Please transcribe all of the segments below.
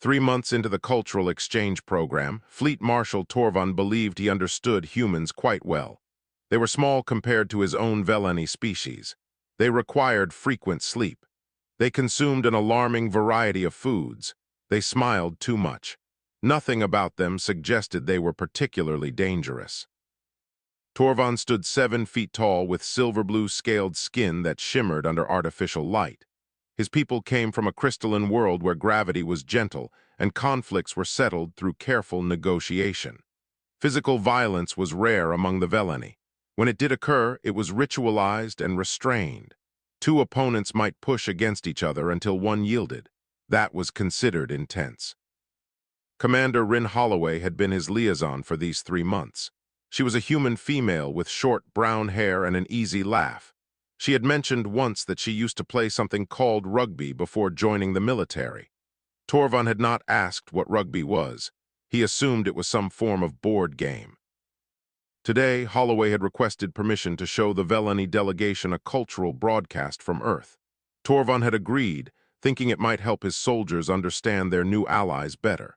3 months into the cultural exchange program, Fleet Marshal Torvon believed he understood humans quite well. They were small compared to his own Veleni species. They required frequent sleep. They consumed an alarming variety of foods. They smiled too much. Nothing about them suggested they were particularly dangerous. Torvon stood 7 feet tall with silver-blue scaled skin that shimmered under artificial light. His people came from a crystalline world where gravity was gentle and conflicts were settled through careful negotiation. Physical violence was rare among the Veleni. When it did occur, it was ritualized and restrained. 2 opponents might push against each other until one yielded. That was considered intense. Commander Rin Holloway had been his liaison for these 3 months. She was a human female with short brown hair and an easy laugh. She had mentioned once that she used to play something called rugby before joining the military. Torvon had not asked what rugby was. He assumed it was some form of board game. Today, Holloway had requested permission to show the Veleni delegation a cultural broadcast from Earth. Torvon had agreed, thinking it might help his soldiers understand their new allies better.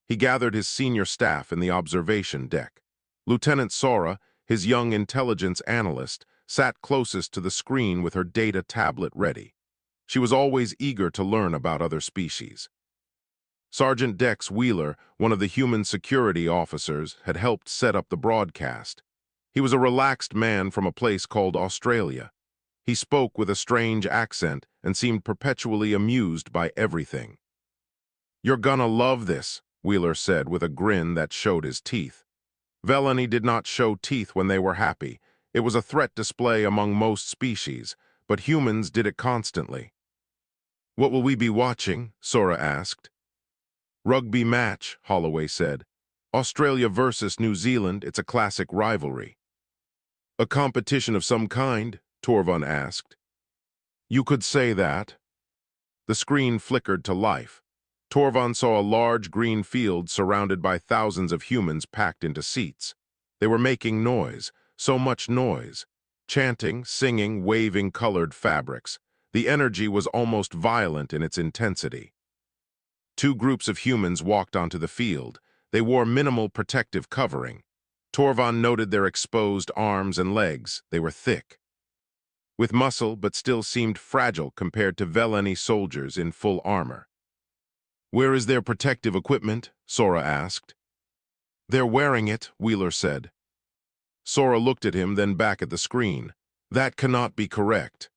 He gathered his senior staff in the observation deck. Lieutenant Sora, his young intelligence analyst, sat closest to the screen with her data tablet ready. She was always eager to learn about other species. Sergeant Dex Wheeler, one of the human security officers, had helped set up the broadcast. He was a relaxed man from a place called Australia. He spoke with a strange accent and seemed perpetually amused by everything. "You're gonna love this," Wheeler said with a grin that showed his teeth. Veleni did not show teeth when they were happy. It was a threat display among most species, but humans did it constantly. "What will we be watching?" Sora asked. "Rugby match," Holloway said. "Australia versus New Zealand, it's a classic rivalry." "A competition of some kind?" Torvon asked. "You could say that." The screen flickered to life. Torvon saw a large green field surrounded by thousands of humans packed into seats. They were making noise, so much noise. Chanting, singing, waving colored fabrics. The energy was almost violent in its intensity. 2 groups of humans walked onto the field. They wore minimal protective covering. Torvon noted their exposed arms and legs. They were thick, with muscle but still seemed fragile compared to Veleni soldiers in full armor. "Where is their protective equipment?" Sora asked. "They're wearing it," Wheeler said. Sora looked at him, then back at the screen. "That cannot be correct."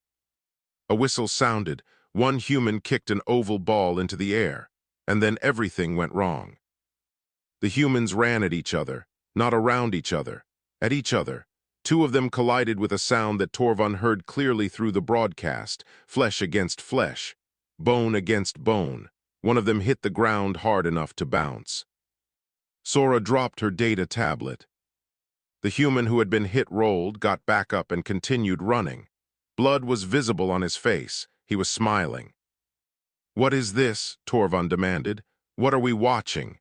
A whistle sounded. One human kicked an oval ball into the air, and then everything went wrong. The humans ran at each other, not around each other, at each other. 2 of them collided with a sound that Torvon heard clearly through the broadcast, flesh against flesh, bone against bone. One of them hit the ground hard enough to bounce. Sora dropped her data tablet. The human who had been hit rolled, got back up, and continued running. Blood was visible on his face. He was smiling. "What is this?" Torvon demanded. "What are we watching?"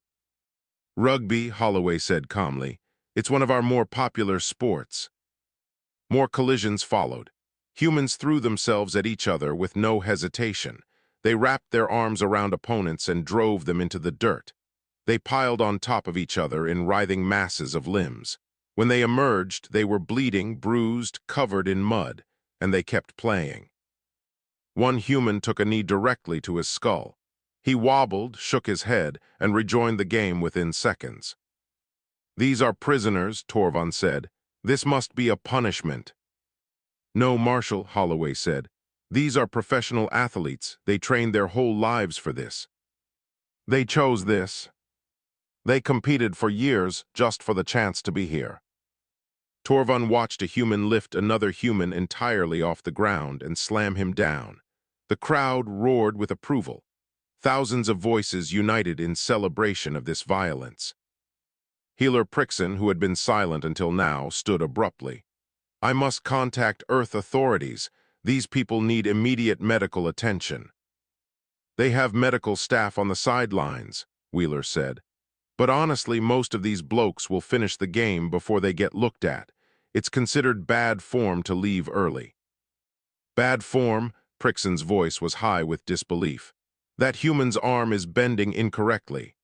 "Rugby," Holloway said calmly. "It's one of our more popular sports." More collisions followed. Humans threw themselves at each other with no hesitation. They wrapped their arms around opponents and drove them into the dirt. They piled on top of each other in writhing masses of limbs. When they emerged, they were bleeding, bruised, covered in mud, and they kept playing. One human took a knee directly to his skull. He wobbled, shook his head, and rejoined the game within seconds. "These are prisoners," Torvon said. "This must be a punishment." "No, Marshal," Holloway said. "These are professional athletes. They trained their whole lives for this. They chose this. They competed for years just for the chance to be here." Torvon watched a human lift another human entirely off the ground and slam him down. The crowd roared with approval. Thousands of voices united in celebration of this violence. Healer Prixon, who had been silent until now, stood abruptly. "I must contact Earth authorities. These people need immediate medical attention." "They have medical staff on the sidelines," Wheeler said. "But honestly, most of these blokes will finish the game before they get looked at. It's considered bad form to leave early." "Bad form?" Prixon's voice was high with disbelief. That human's arm is bending incorrectly.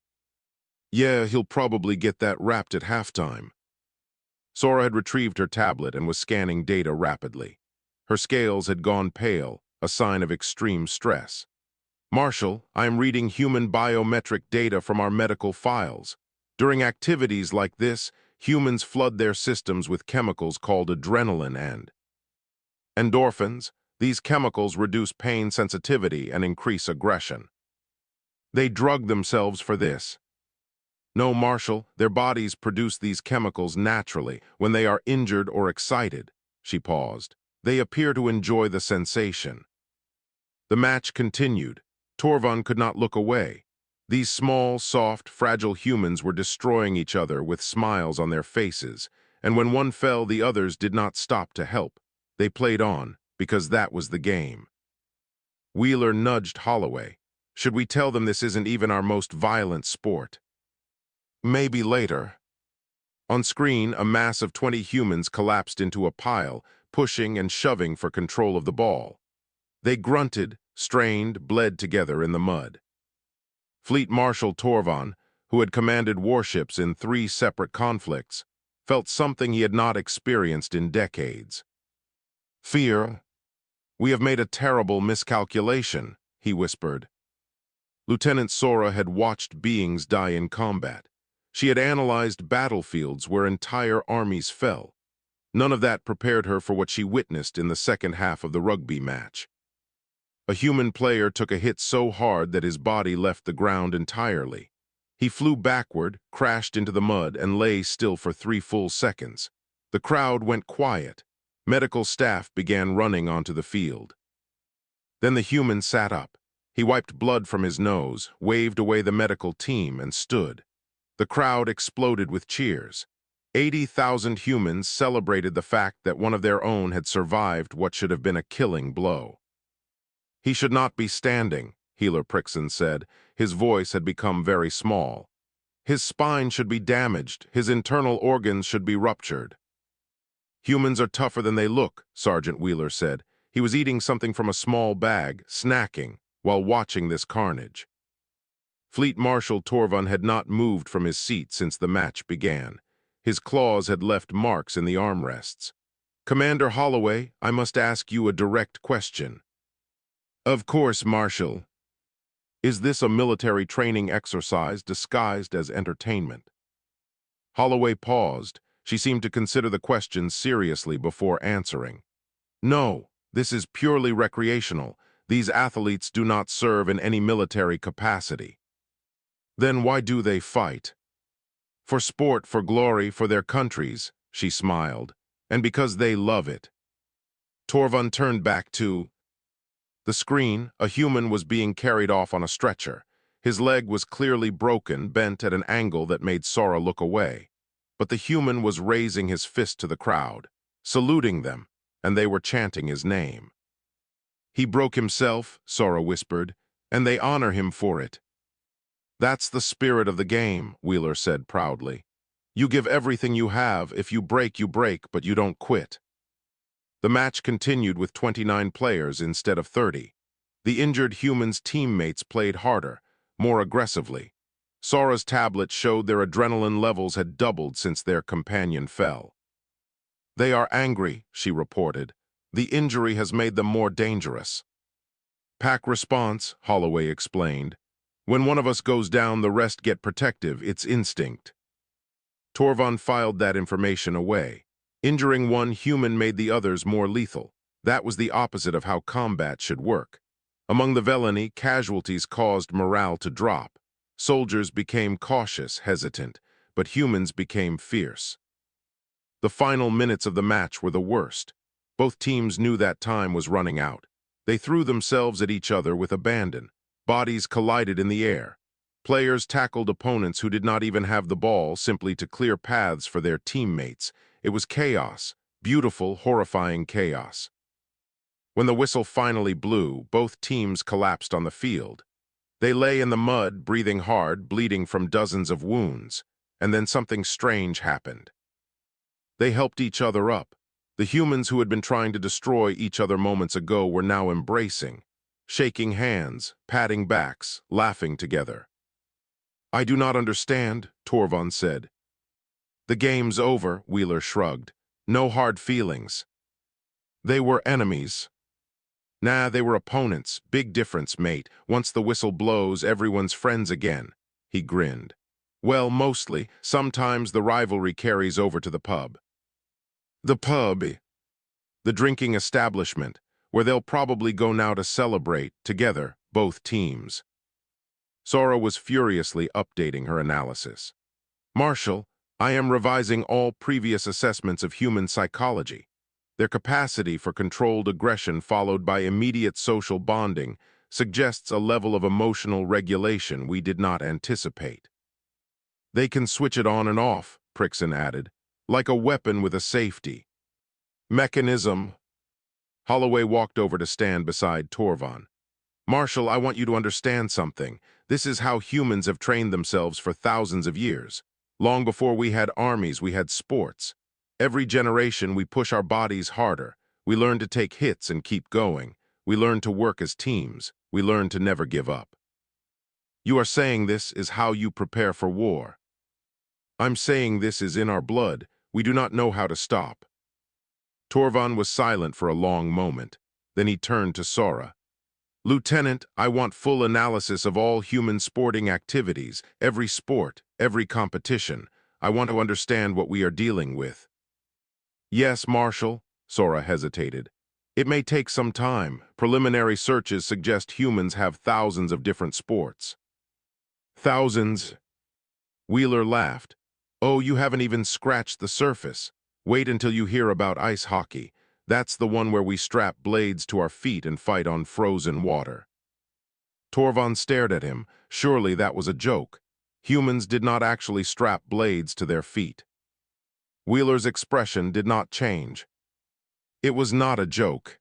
Yeah, he'll probably get that wrapped at halftime. Sora had retrieved her tablet and was scanning data rapidly. Her scales had gone pale, a sign of extreme stress. Marshall, I am reading human biometric data from our medical files. During activities like this, humans flood their systems with chemicals called adrenaline and endorphins. These chemicals reduce pain sensitivity and increase aggression. They drug themselves for this. No, Marshall, their bodies produce these chemicals naturally when they are injured or excited. She paused. They appear to enjoy the sensation. The match continued. Torvund could not look away. These small, soft, fragile humans were destroying each other with smiles on their faces, and when one fell, the others did not stop to help. They played on, because that was the game. Wheeler nudged Holloway. Should we tell them this isn't even our most violent sport? Maybe later. On screen, a mass of 20 humans collapsed into a pile, pushing and shoving for control of the ball. They grunted, strained, bled together in the mud. Fleet Marshal Torvund, who had commanded warships in 3 separate conflicts, felt something he had not experienced in decades. Fear. We have made a terrible miscalculation, he whispered. Lieutenant Sora had watched beings die in combat. She had analyzed battlefields where entire armies fell. None of that prepared her for what she witnessed in the second half of the rugby match. A human player took a hit so hard that his body left the ground entirely. He flew backward, crashed into the mud, and lay still for 3 full seconds. The crowd went quiet. Medical staff began running onto the field. Then the human sat up. He wiped blood from his nose, waved away the medical team, and stood. The crowd exploded with cheers. 80,000 humans celebrated the fact that one of their own had survived what should have been a killing blow. He should not be standing, Healer Prixon said. His voice had become very small. His spine should be damaged. His internal organs should be ruptured. Humans are tougher than they look, Sergeant Wheeler said. He was eating something from a small bag, snacking, while watching this carnage. Fleet Marshal Torvund had not moved from his seat since the match began. His claws had left marks in the armrests. Commander Holloway, I must ask you a direct question. Of course, Marshal. Is this a military training exercise disguised as entertainment? Holloway paused. She seemed to consider the question seriously before answering. No, this is purely recreational. These athletes do not serve in any military capacity. Then why do they fight? For sport, for glory, for their countries, she smiled, and because they love it. Torvund turned back to the screen. A human was being carried off on a stretcher. His leg was clearly broken, bent at an angle that made Sora look away. But the human was raising his fist to the crowd, saluting them, and they were chanting his name. He broke himself, Sora whispered, and they honor him for it. That's the spirit of the game, Wheeler said proudly. You give everything you have. If you break, but you don't quit. The match continued with 29 players instead of 30. The injured humans' teammates played harder, more aggressively. Sora's tablet showed their adrenaline levels had doubled since their companion fell. They are angry, she reported. The injury has made them more dangerous. Pack response, Holloway explained. When one of us goes down, the rest get protective. It's instinct. Torvund filed that information away. Injuring one human made the others more lethal. That was the opposite of how combat should work. Among the Velani, casualties caused morale to drop. Soldiers became cautious, hesitant, but humans became fierce. The final minutes of the match were the worst. Both teams knew that time was running out. They threw themselves at each other with abandon. Bodies collided in the air. Players tackled opponents who did not even have the ball simply to clear paths for their teammates. It was chaos, beautiful, horrifying chaos. When the whistle finally blew, both teams collapsed on the field. They lay in the mud, breathing hard, bleeding from dozens of wounds, and then something strange happened. They helped each other up. The humans who had been trying to destroy each other moments ago were now embracing. shaking hands, patting backs, laughing together. "I do not understand," Torvald said. "The game's over," Wheeler shrugged. "No hard feelings." "They were enemies." "Nah, they were opponents. Big difference, mate. Once the whistle blows, everyone's friends again." He grinned. "Well, mostly. Sometimes the rivalry carries over to the pub." "The pub?" "The drinking establishment, where they'll probably go now to celebrate, together, both teams." Sora was furiously updating her analysis. "Marshall, I am revising all previous assessments of human psychology. Their capacity for controlled aggression followed by immediate social bonding suggests a level of emotional regulation we did not anticipate." "They can switch it on and off," Prixon added, "like a weapon with a safety mechanism." Holloway walked over to stand beside Torvald. "Marshall, I want you to understand something. This is how humans have trained themselves for thousands of years. Long before we had armies, we had sports. Every generation, we push our bodies harder. We learn to take hits and keep going. We learn to work as teams. We learn to never give up. You are saying this is how you prepare for war. I'm saying this is in our blood. We do not know how to stop." Torvald was silent for a long moment. Then he turned to Sora. "Lieutenant, I want full analysis of all human sporting activities, every sport, every competition. I want to understand what we are dealing with." "Yes, Marshal," Sora hesitated. "It may take some time. Preliminary searches suggest humans have thousands of different sports." "Thousands?" Wheeler laughed. "Oh, you haven't even scratched the surface. Wait until you hear about ice hockey. That's the one where we strap blades to our feet and fight on frozen water." Torvald stared at him. Surely that was a joke. Humans did not actually strap blades to their feet. Wheeler's expression did not change. It was not a joke.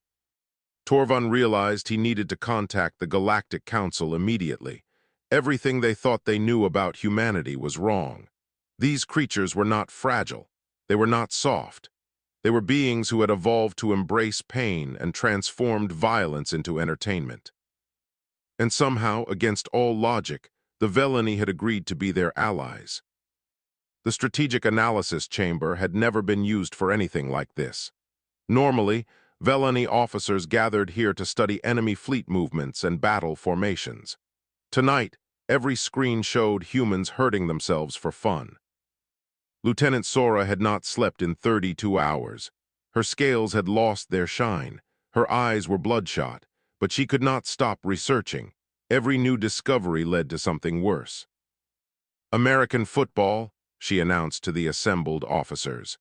Torvald realized he needed to contact the Galactic Council immediately. Everything they thought they knew about humanity was wrong. These creatures were not fragile. They were not soft. They were beings who had evolved to embrace pain and transformed violence into entertainment. And somehow, against all logic, the Velani had agreed to be their allies. The Strategic Analysis Chamber had never been used for anything like this. Normally, Velani officers gathered here to study enemy fleet movements and battle formations. Tonight, every screen showed humans hurting themselves for fun. Lieutenant Sora had not slept in 32 hours. Her scales had lost their shine. Her eyes were bloodshot, but she could not stop researching. Every new discovery led to something worse. "American football," she announced to the assembled officers.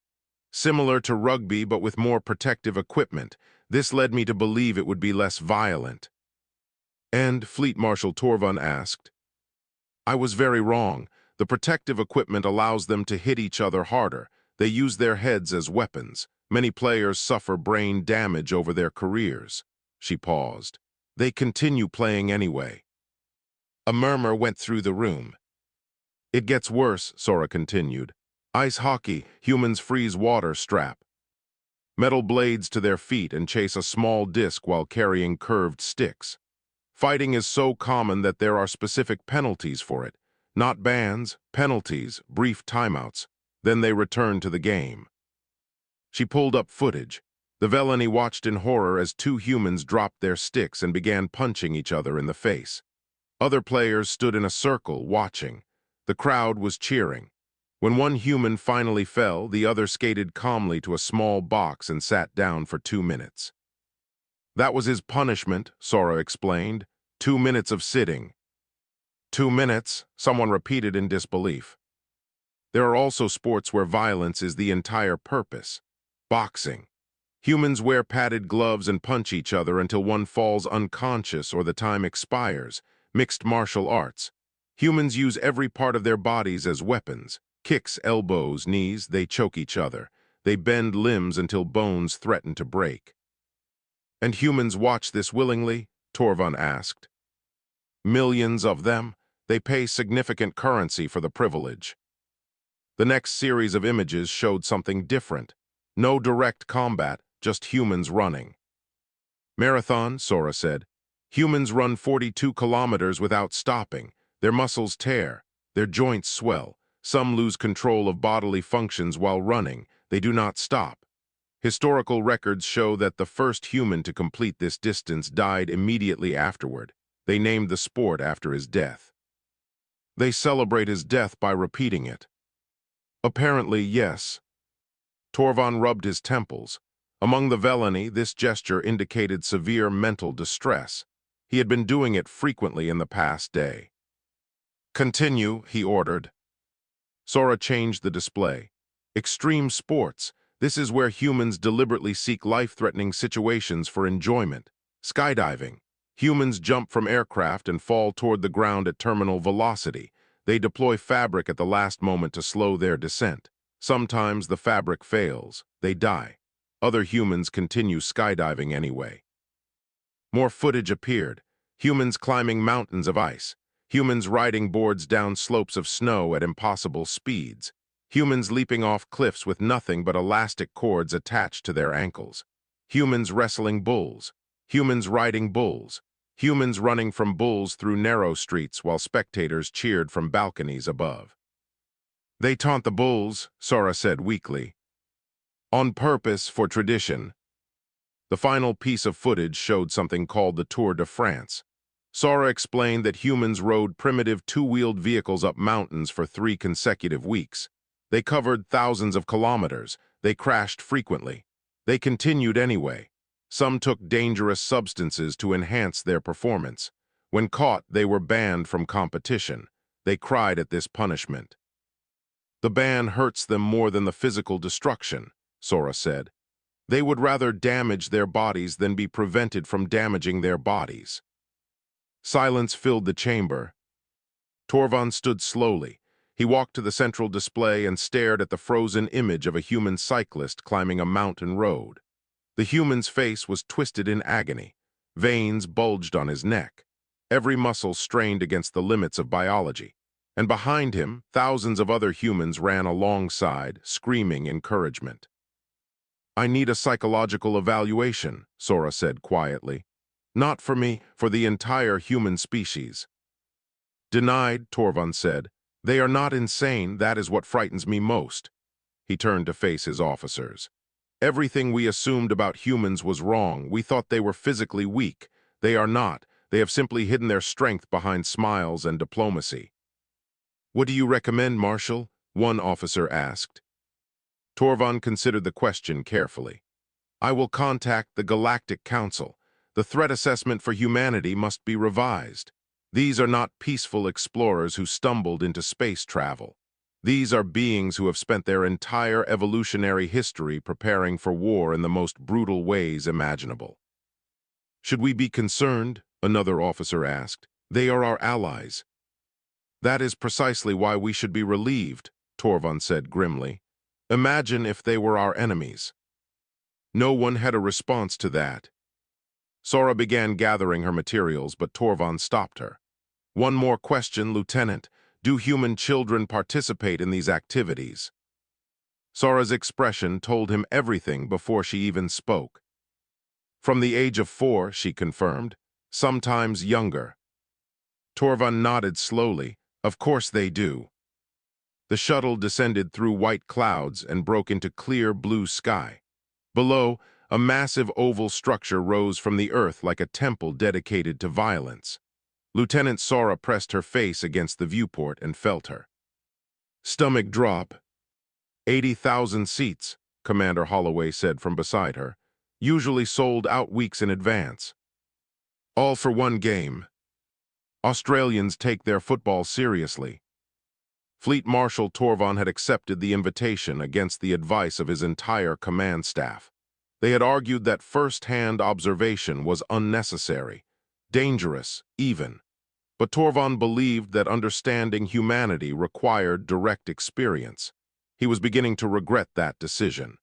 "Similar to rugby, but with more protective equipment. This led me to believe it would be less violent." "And?" Fleet Marshal Torvald asked. "I was very wrong. The protective equipment allows them to hit each other harder. They use their heads as weapons. Many players suffer brain damage over their careers." She paused. "They continue playing anyway." A murmur went through the room. "It gets worse," Sora continued. "Ice hockey, humans freeze water strap metal blades to their feet and chase a small disc while carrying curved sticks. Fighting is so common that there are specific penalties for it. Not bans, penalties, brief timeouts. Then they return to the game." She pulled up footage. The Velani watched in horror as two humans dropped their sticks and began punching each other in the face. Other players stood in a circle, watching. The crowd was cheering. When one human finally fell, the other skated calmly to a small box and sat down for 2 minutes. "That was his punishment," Sora explained. 2 minutes of sitting." 2 minutes, someone repeated in disbelief. "There are also sports where violence is the entire purpose. Boxing. Humans wear padded gloves and punch each other until one falls unconscious or the time expires. Mixed martial arts. Humans use every part of their bodies as weapons. Kicks, elbows, knees, they choke each other. They bend limbs until bones threaten to break." "And humans watch this willingly?" Torvald asked. "Millions of them. They pay significant currency for the privilege." The next series of images showed something different. No direct combat, just humans running. "Marathon," Sora said. Humans run 42 kilometers without stopping. Their muscles tear. Their joints swell. Some lose control of bodily functions while running. They do not stop. Historical records show that the first human to complete this distance died immediately afterward. They named the sport after his death. They celebrate his death by repeating it. Apparently, yes. Torvald rubbed his temples. Among the Velani, this gesture indicated severe mental distress. He had been doing it frequently in the past day. Continue, he ordered. Sora changed the display. Extreme sports. This is where humans deliberately seek life-threatening situations for enjoyment. Skydiving. Humans jump from aircraft and fall toward the ground at terminal velocity. They deploy fabric at the last moment to slow their descent. Sometimes the fabric fails. They die. Other humans continue skydiving anyway. More footage appeared. Humans climbing mountains of ice. Humans riding boards down slopes of snow at impossible speeds. Humans leaping off cliffs with nothing but elastic cords attached to their ankles. Humans wrestling bulls. Humans riding bulls. Humans running from bulls through narrow streets while spectators cheered from balconies above. They taunt the bulls, Sora said weakly. On purpose, for tradition. The final piece of footage showed something called the Tour de France. Sora explained that humans rode primitive two-wheeled vehicles up mountains for 3 consecutive weeks. They covered thousands of kilometers. They crashed frequently. They continued anyway. Some took dangerous substances to enhance their performance. When caught, they were banned from competition. They cried at this punishment. The ban hurts them more than the physical destruction, Sora said. They would rather damage their bodies than be prevented from damaging their bodies. Silence filled the chamber. Torvald stood slowly. He walked to the central display and stared at the frozen image of a human cyclist climbing a mountain road. The human's face was twisted in agony. Veins bulged on his neck. Every muscle strained against the limits of biology. And behind him, thousands of other humans ran alongside, screaming encouragement. I need a psychological evaluation, Sora said quietly. Not for me, for the entire human species. Denied, Torvald said. They are not insane, that is what frightens me most. He turned to face his officers. Everything we assumed about humans was wrong. We thought they were physically weak. They are not. They have simply hidden their strength behind smiles and diplomacy. What do you recommend, Marshal? One officer asked. Torvald considered the question carefully. I will contact the Galactic Council. The threat assessment for humanity must be revised. These are not peaceful explorers who stumbled into space travel. These are beings who have spent their entire evolutionary history preparing for war in the most brutal ways imaginable. Should we be concerned? Another officer asked. They are our allies. That is precisely why we should be relieved, Torvald said grimly. Imagine if they were our enemies. No one had a response to that. Sora began gathering her materials, but Torvald stopped her. One more question, Lieutenant. Do human children participate in these activities? Sora's expression told him everything before she even spoke. From the age of 4, she confirmed, sometimes younger. Torvald nodded slowly. Of course they do. The shuttle descended through white clouds and broke into clear blue sky. Below, a massive oval structure rose from the earth like a temple dedicated to violence. Lieutenant Sora pressed her face against the viewport and felt her stomach drop. 80,000 seats, Commander Holloway said from beside her, usually sold out weeks in advance. All for one game. Australians take their football seriously. Fleet Marshal Torvald had accepted the invitation against the advice of his entire command staff. They had argued that first-hand observation was unnecessary, dangerous even. But Torvald believed that understanding humanity required direct experience. He was beginning to regret that decision.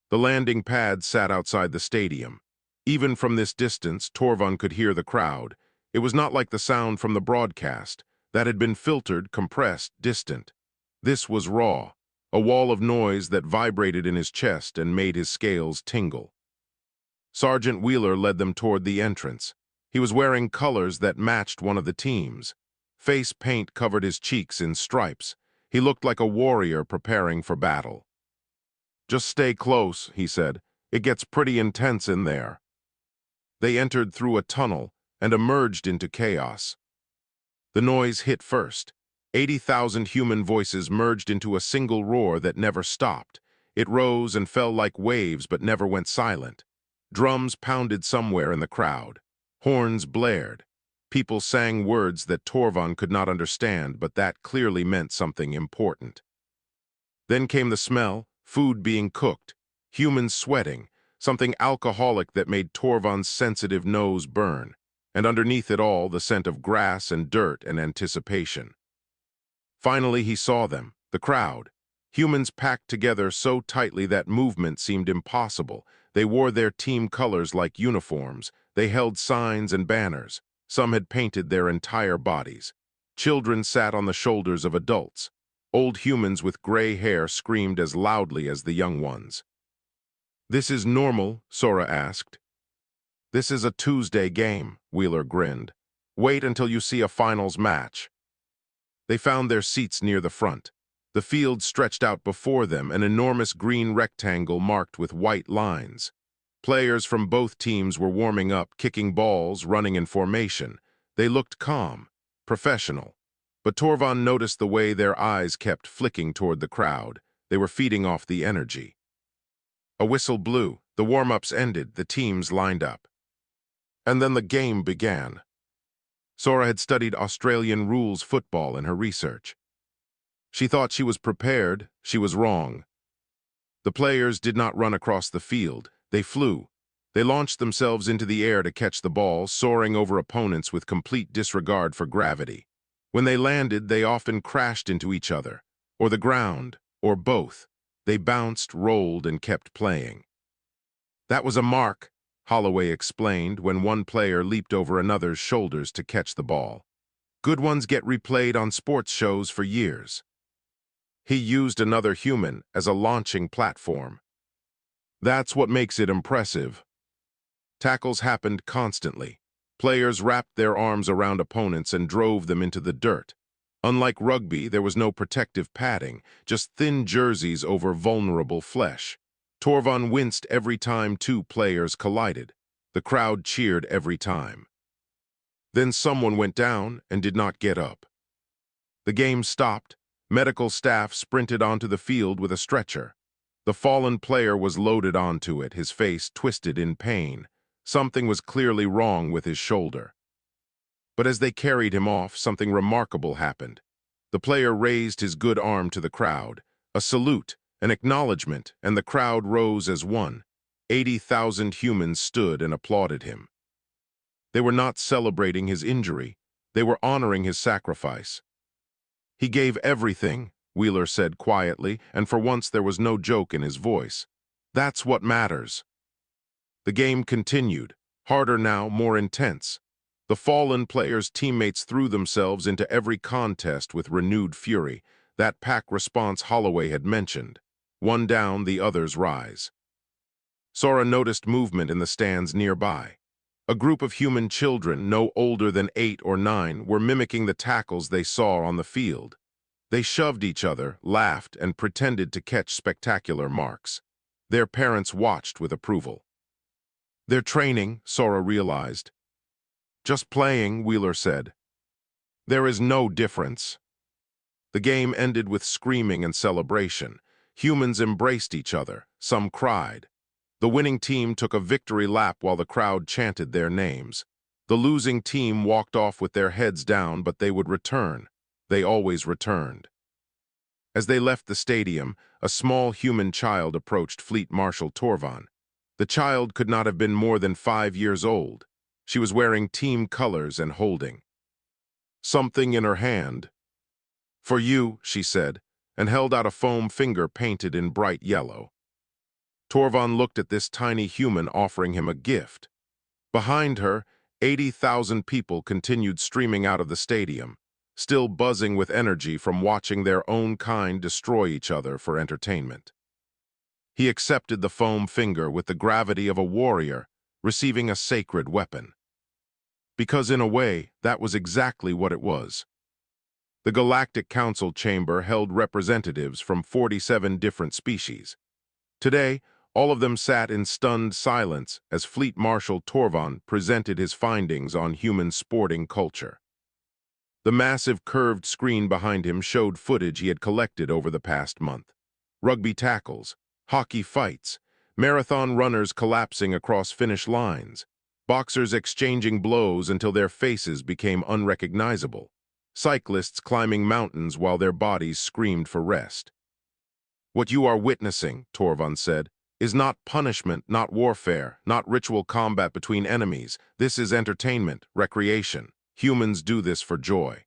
The landing pad sat outside the stadium. Even from this distance, Torvald could hear the crowd. It was not like the sound from the broadcast. That had been filtered, compressed, distant. This was raw, a wall of noise that vibrated in his chest and made his scales tingle. Sergeant Wheeler led them toward the entrance. He was wearing colors that matched one of the teams. Face paint covered his cheeks in stripes. He looked like a warrior preparing for battle. "Just stay close," he said. "It gets pretty intense in there." They entered through a tunnel and emerged into chaos. The noise hit first. 80,000 human voices merged into a single roar that never stopped. It rose and fell like waves but never went silent. Drums pounded somewhere in the crowd. Horns blared. People sang words that Torvan could not understand, but that clearly meant something important. Then came the smell, food being cooked, humans sweating, something alcoholic that made Torvan's sensitive nose burn, and underneath it all the scent of grass and dirt and anticipation. Finally he saw them, the crowd. Humans packed together so tightly that movement seemed impossible. They wore their team colors like uniforms. They held signs and banners. Some had painted their entire bodies. Children sat on the shoulders of adults. Old humans with gray hair screamed as loudly as the young ones. "This is normal?" Sora asked. "This is a Tuesday game," Wheeler grinned. "Wait until you see a finals match." They found their seats near the front. The field stretched out before them, an enormous green rectangle marked with white lines. Players from both teams were warming up, kicking balls, running in formation. They looked calm, professional. But Torvan noticed the way their eyes kept flicking toward the crowd. They were feeding off the energy. A whistle blew. The warm-ups ended. The teams lined up. And then the game began. Sora had studied Australian rules football in her research. She thought she was prepared. She was wrong. The players did not run across the field. They flew. They launched themselves into the air to catch the ball, soaring over opponents with complete disregard for gravity. When they landed, they often crashed into each other, or the ground, or both. They bounced, rolled, and kept playing. "That was a mark," Holloway explained when one player leaped over another's shoulders to catch the ball. "Good ones get replayed on sports shows for years." He used another human as a launching platform. "That's what makes it impressive." Tackles happened constantly. Players wrapped their arms around opponents and drove them into the dirt. Unlike rugby, there was no protective padding, just thin jerseys over vulnerable flesh. Torvan winced every time two players collided. The crowd cheered every time. Then someone went down and did not get up. The game stopped. Medical staff sprinted onto the field with a stretcher. The fallen player was loaded onto it, his face twisted in pain. Something was clearly wrong with his shoulder. But as they carried him off, something remarkable happened. The player raised his good arm to the crowd. A salute, an acknowledgement, and the crowd rose as one. 80,000 humans stood and applauded him. They were not celebrating his injury. They were honoring his sacrifice. "He gave everything," Wheeler said quietly, and for once there was no joke in his voice. "That's what matters." The game continued, harder now, more intense. The fallen players' teammates threw themselves into every contest with renewed fury, that pack response Holloway had mentioned. One down, the others rise. Sora noticed movement in the stands nearby. A group of human children, no older than 8 or 9, were mimicking the tackles they saw on the field. They shoved each other, laughed, and pretended to catch spectacular marks. Their parents watched with approval. "They're training," Sora realized. "Just playing," Wheeler said. "There is no difference." The game ended with screaming and celebration. Humans embraced each other. Some cried. The winning team took a victory lap while the crowd chanted their names. The losing team walked off with their heads down, but they would return. They always returned. As they left the stadium, a small human child approached Fleet Marshal Torvan. The child could not have been more than 5 years old. She was wearing team colors and holding something in her hand. "For you," she said, and held out a foam finger painted in bright yellow. Torvan looked at this tiny human offering him a gift. Behind her, 80,000 people continued streaming out of the stadium, still buzzing with energy from watching their own kind destroy each other for entertainment. He accepted the foam finger with the gravity of a warrior receiving a sacred weapon. Because in a way, that was exactly what it was. The Galactic Council chamber held representatives from 47 different species. Today, all of them sat in stunned silence as Fleet Marshal Torvan presented his findings on human sporting culture. The massive curved screen behind him showed footage he had collected over the past month. Rugby tackles, hockey fights, marathon runners collapsing across finish lines, boxers exchanging blows until their faces became unrecognizable, cyclists climbing mountains while their bodies screamed for rest. What you are witnessing, Torvan said, is not punishment, not warfare, not ritual combat between enemies. This is entertainment, recreation. Humans do this for joy.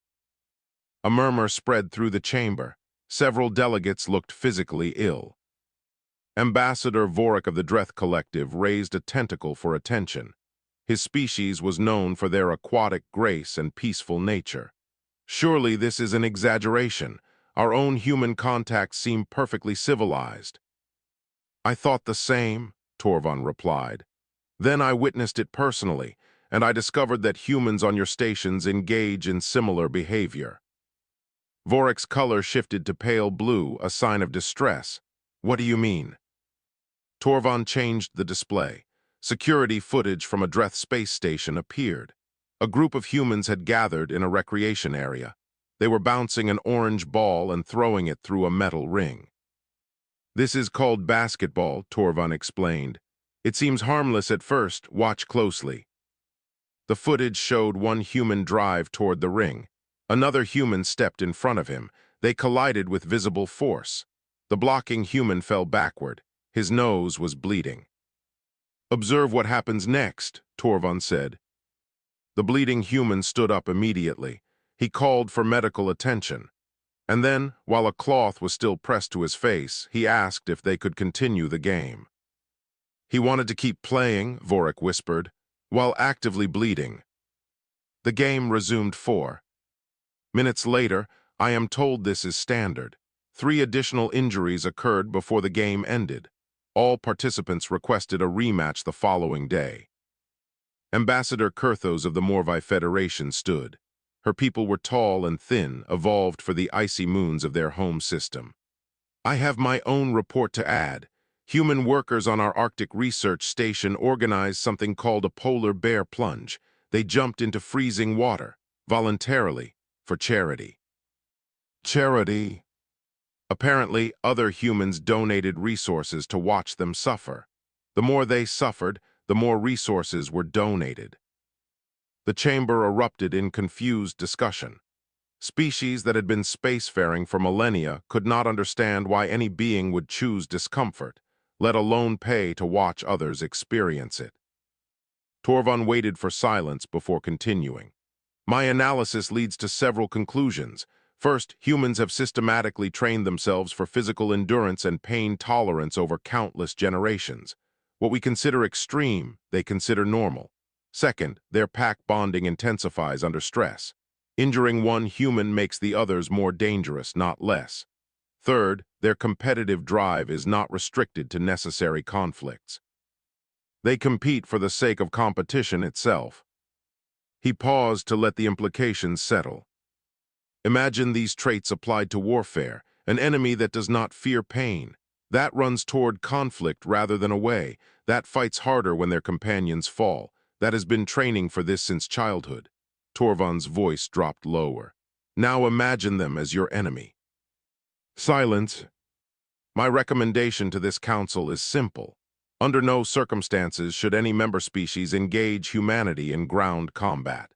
A murmur spread through the chamber. Several delegates looked physically ill. Ambassador Vorik of the Dreth Collective raised a tentacle for attention. His species was known for their aquatic grace and peaceful nature. Surely this is an exaggeration. Our own human contacts seem perfectly civilized. I thought the same, Torvan replied. Then I witnessed it personally, and I discovered that humans on your stations engage in similar behavior. Vorik's color shifted to pale blue, a sign of distress. What do you mean? Torvan changed the display. Security footage from a Dreth space station appeared. A group of humans had gathered in a recreation area. They were bouncing an orange ball and throwing it through a metal ring. This is called basketball, Torvan explained. It seems harmless at first. Watch closely. The footage showed one human drive toward the ring. Another human stepped in front of him. They collided with visible force. The blocking human fell backward. His nose was bleeding. Observe what happens next, Torvan said. The bleeding human stood up immediately. He called for medical attention. And then, while a cloth was still pressed to his face, he asked if they could continue the game. He wanted to keep playing, Vorik whispered, while actively bleeding. The game resumed 4 minutes later. I am told this is standard. 3 additional injuries occurred before the game ended. All participants requested a rematch the following day. Ambassador Kurthos of the Morvi Federation stood. Her people were tall and thin, evolved for the icy moons of their home system. I have my own report to add. Human workers on our Arctic research station organized something called a polar bear plunge. They jumped into freezing water, voluntarily, for charity. Charity? Apparently, other humans donated resources to watch them suffer. The more they suffered, the more resources were donated. The chamber erupted in confused discussion. Species that had been spacefaring for millennia could not understand why any being would choose discomfort, let alone pay to watch others experience it. Torvan waited for silence before continuing. My analysis leads to several conclusions. First, humans have systematically trained themselves for physical endurance and pain tolerance over countless generations. What we consider extreme, they consider normal. Second, their pack bonding intensifies under stress. Injuring one human makes the others more dangerous, not less. Third, their competitive drive is not restricted to necessary conflicts. They compete for the sake of competition itself. He paused to let the implications settle. Imagine these traits applied to warfare, an enemy that does not fear pain. That runs toward conflict rather than away. That fights harder when their companions fall. That has been training for this since childhood. Torvan's voice dropped lower. Now imagine them as your enemy. Silence. My recommendation to this council is simple. Under no circumstances should any member species engage humanity in ground combat.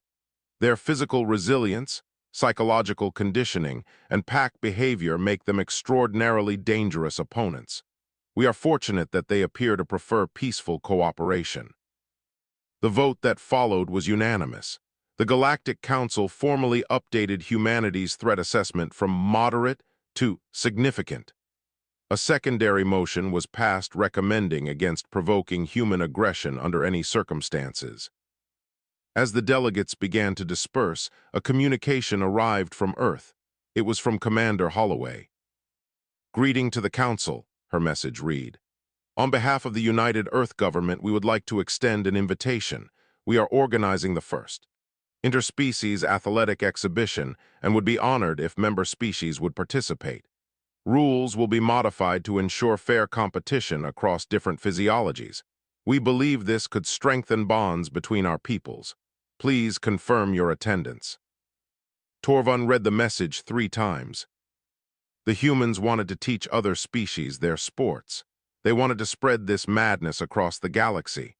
Their physical resilience, psychological conditioning, and pack behavior make them extraordinarily dangerous opponents. We are fortunate that they appear to prefer peaceful cooperation. The vote that followed was unanimous. The Galactic Council formally updated humanity's threat assessment from moderate to significant. A secondary motion was passed recommending against provoking human aggression under any circumstances. As the delegates began to disperse, a communication arrived from Earth. It was from Commander Holloway. Greeting to the Council, her message read. On behalf of the United Earth Government, we would like to extend an invitation. We are organizing the first interspecies athletic exhibition and would be honored if member species would participate. Rules will be modified to ensure fair competition across different physiologies. We believe this could strengthen bonds between our peoples. Please confirm your attendance. Torvon read the message 3 times. The humans wanted to teach other species their sports. They wanted to spread this madness across the galaxy.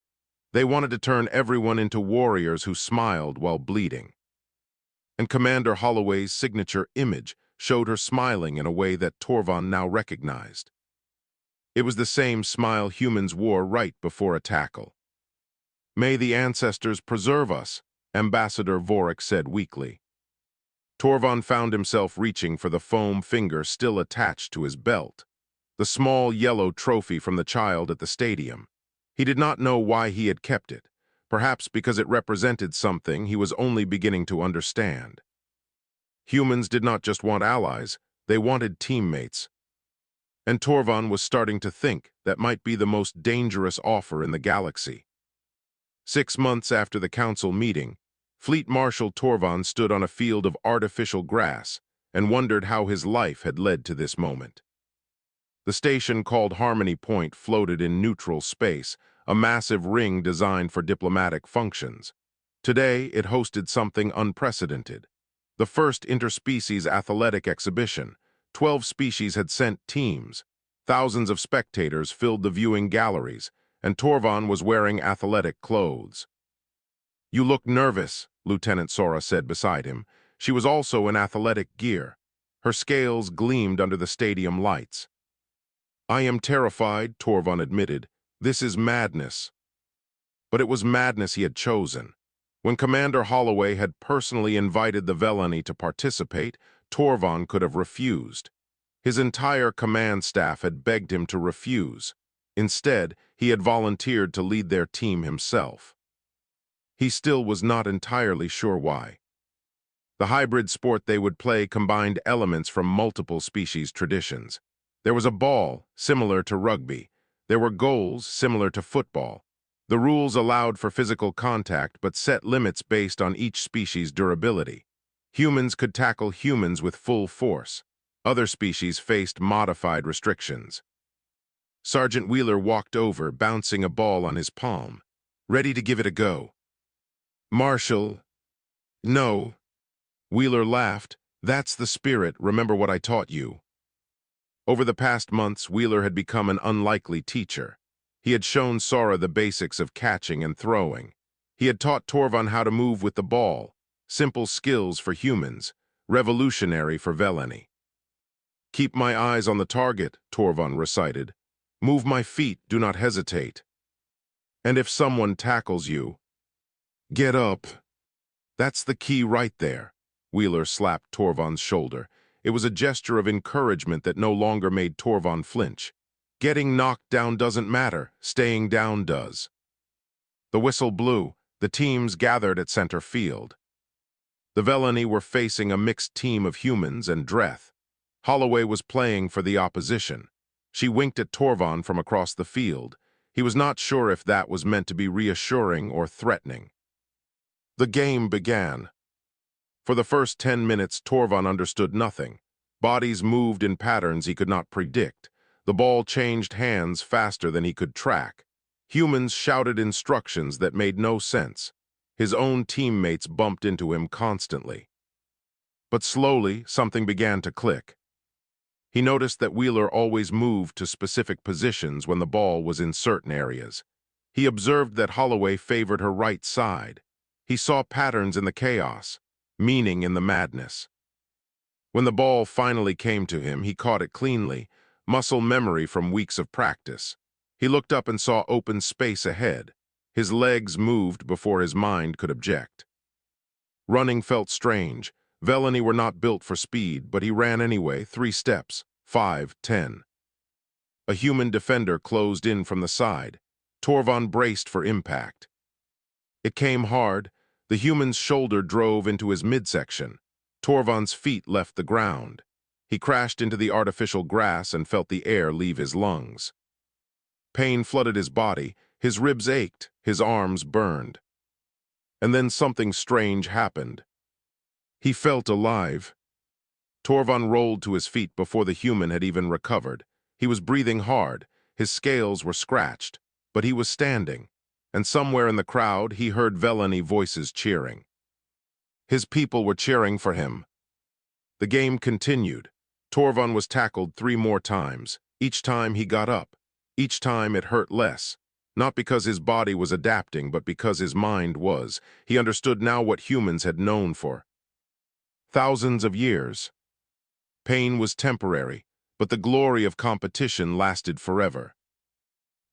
They wanted to turn everyone into warriors who smiled while bleeding. And Commander Holloway's signature image showed her smiling in a way that Torvon now recognized. It was the same smile humans wore right before a tackle. "May the ancestors preserve us," Ambassador Vorik said weakly. Torvon found himself reaching for the foam finger still attached to his belt, the small yellow trophy from the child at the stadium. He did not know why he had kept it, perhaps because it represented something he was only beginning to understand. Humans did not just want allies, they wanted teammates. And Torvon was starting to think that might be the most dangerous offer in the galaxy. 6 months after the council meeting, Fleet Marshal Torvon stood on a field of artificial grass and wondered how his life had led to this moment. The station called Harmony Point floated in neutral space, a massive ring designed for diplomatic functions. Today, it hosted something unprecedented. The first interspecies athletic exhibition. 12 species had sent teams. Thousands of spectators filled the viewing galleries, and Torvon was wearing athletic clothes. "You look nervous," Lieutenant Sora said beside him. She was also in athletic gear. Her scales gleamed under the stadium lights. "I am terrified," Torvon admitted. "This is madness." But it was madness he had chosen. When Commander Holloway had personally invited the Velani to participate, Torvon could have refused. His entire command staff had begged him to refuse. Instead, he had volunteered to lead their team himself. He still was not entirely sure why. The hybrid sport they would play combined elements from multiple species traditions. There was a ball, similar to rugby. There were goals, similar to football. The rules allowed for physical contact but set limits based on each species' durability. Humans could tackle humans with full force. Other species faced modified restrictions. Sergeant Wheeler walked over, bouncing a ball on his palm, ready to give it a go. "Marshal, no." Wheeler laughed. "That's the spirit. Remember what I taught you." Over the past months, Wheeler had become an unlikely teacher. He had shown Sora the basics of catching and throwing. He had taught Torvon how to move with the ball, simple skills for humans, revolutionary for Velani. "Keep my eyes on the target," Torvon recited. "Move my feet, do not hesitate. And if someone tackles you, get up." "That's the key right there." Wheeler slapped Torvon's shoulder. It was a gesture of encouragement that no longer made Torvon flinch. Getting knocked down doesn't matter, staying down does. The whistle blew. The teams gathered at center field. The Velani were facing a mixed team of humans and Dreth. Holloway was playing for the opposition. She winked at Torvon from across the field. He was not sure if that was meant to be reassuring or threatening. The game began. For the first 10 minutes, Torvon understood nothing. Bodies moved in patterns he could not predict. The ball changed hands faster than he could track. Humans shouted instructions that made no sense. His own teammates bumped into him constantly. But slowly, something began to click. He noticed that Wheeler always moved to specific positions when the ball was in certain areas. He observed that Holloway favored her right side. He saw patterns in the chaos, meaning in the madness. When the ball finally came to him, he caught it cleanly, muscle memory from weeks of practice. He looked up and saw open space ahead. His legs moved before his mind could object. Running felt strange. Velani were not built for speed, but he ran anyway, 3 steps, 5, 10. A human defender closed in from the side. Torvon braced for impact. It came hard. The human's shoulder drove into his midsection. Torvon's feet left the ground. He crashed into the artificial grass and felt the air leave his lungs. Pain flooded his body. His ribs ached. His arms burned. And then something strange happened. He felt alive. Torvald rolled to his feet before the human had even recovered. He was breathing hard, his scales were scratched, but he was standing, and somewhere in the crowd he heard Velani voices cheering. His people were cheering for him. The game continued. Torvald was tackled 3 more times. Each time he got up. Each time it hurt less. Not because his body was adapting, but because his mind was. He understood now what humans had known for thousands of years. Pain was temporary, but the glory of competition lasted forever.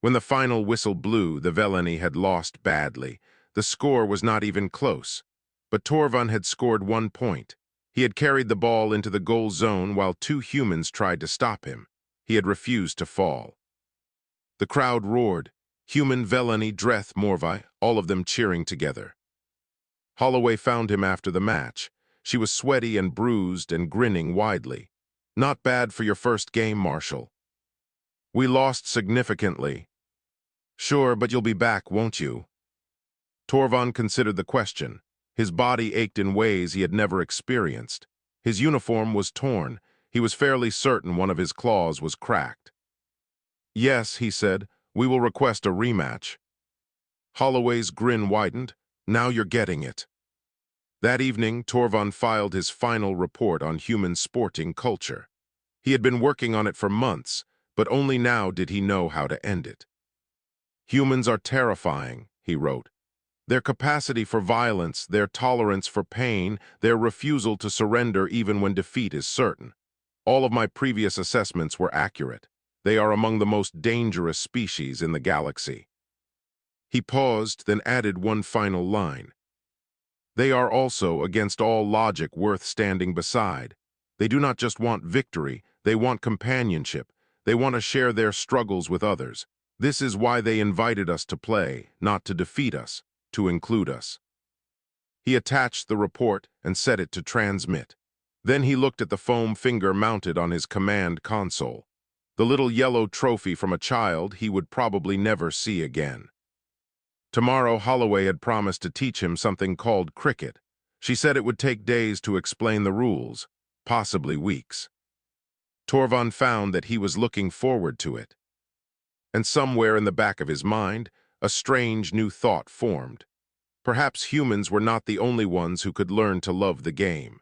When the final whistle blew, the Velani had lost badly. The score was not even close. But Torvald had scored 1 point. He had carried the ball into the goal zone while 2 humans tried to stop him. He had refused to fall. The crowd roared. Human, Velani, Dreth, Morvi, all of them cheering together. Holloway found him after the match. She was sweaty and bruised and grinning widely. "Not bad for your first game, Marshal." "We lost significantly." "Sure, but you'll be back, won't you?" Torvald considered the question. His body ached in ways he had never experienced. His uniform was torn. He was fairly certain one of his claws was cracked. "Yes," he said, "we will request a rematch." Holloway's grin widened. "Now you're getting it." That evening, Torvald filed his final report on human sporting culture. He had been working on it for months, but only now did he know how to end it. "Humans are terrifying," he wrote. "Their capacity for violence, their tolerance for pain, their refusal to surrender even when defeat is certain. All of my previous assessments were accurate. They are among the most dangerous species in the galaxy." He paused, then added one final line. "They are also against all logic worth standing beside. They do not just want victory, they want companionship. They want to share their struggles with others. This is why they invited us to play, not to defeat us, to include us." He attached the report and set it to transmit. Then he looked at the foam finger mounted on his command console. The little yellow trophy from a child he would probably never see again. Tomorrow, Holloway had promised to teach him something called cricket. She said it would take days to explain the rules, possibly weeks. Torvald found that he was looking forward to it. And somewhere in the back of his mind, a strange new thought formed. Perhaps humans were not the only ones who could learn to love the game.